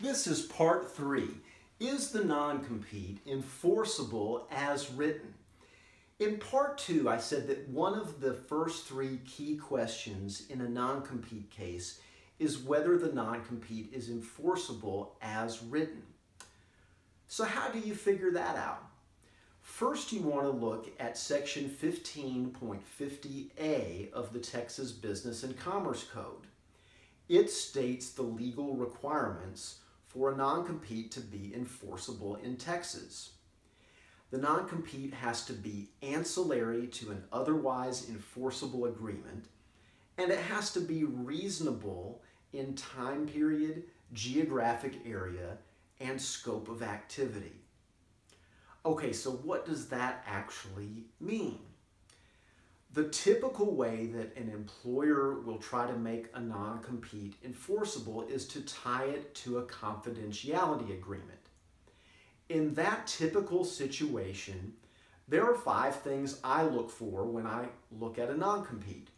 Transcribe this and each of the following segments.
This is part 3. Is the non-compete enforceable as written? In part 2, I said that one of the first 3 key questions in a non-compete case is whether the non-compete is enforceable as written. So how do you figure that out? First, you want to look at section 15.50A of the Texas Business and Commerce Code. It states the legal requirements for a non-compete to be enforceable in Texas. The non-compete has to be ancillary to an otherwise enforceable agreement, and it has to be reasonable in time period, geographic area, and scope of activity. Okay, so what does that actually mean? The typical way that an employer will try to make a non-compete enforceable is to tie it to a confidentiality agreement. In that typical situation, there are 5 things I look for when I look at a non-compete.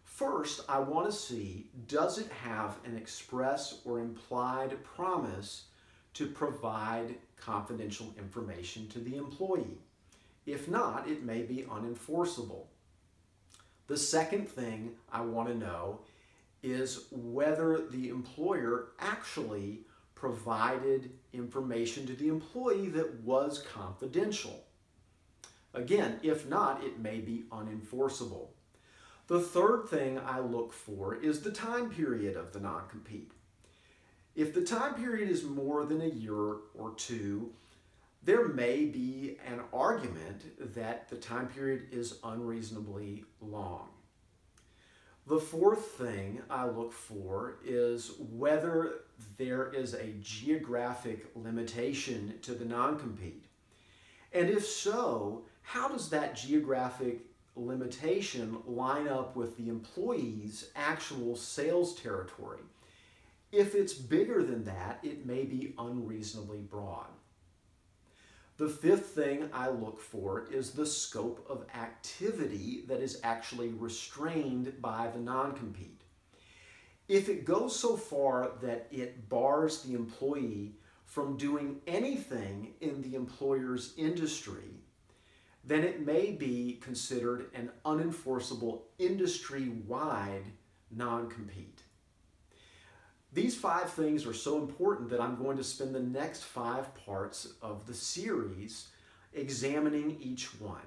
First, I want to see, does it have an express or implied promise to provide confidential information to the employee? If not, it may be unenforceable. The second thing I want to know is whether the employer actually provided information to the employee that was confidential. Again, if not, it may be unenforceable. The third thing I look for is the time period of the non-compete. If the time period is more than a year or 2, there may be an argument that the time period is unreasonably long. The fourth thing I look for is whether there is a geographic limitation to the non-compete. And if so, how does that geographic limitation line up with the employee's actual sales territory? If it's bigger than that, it may be unreasonably broad. The fifth thing I look for is the scope of activity that is actually restrained by the non-compete. If it goes so far that it bars the employee from doing anything in the employer's industry, then it may be considered an unenforceable industry-wide non-compete. These 5 things are so important that I'm going to spend the next 5 parts of the series examining each one.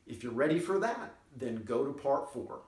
If you're ready for that, then go to part 4.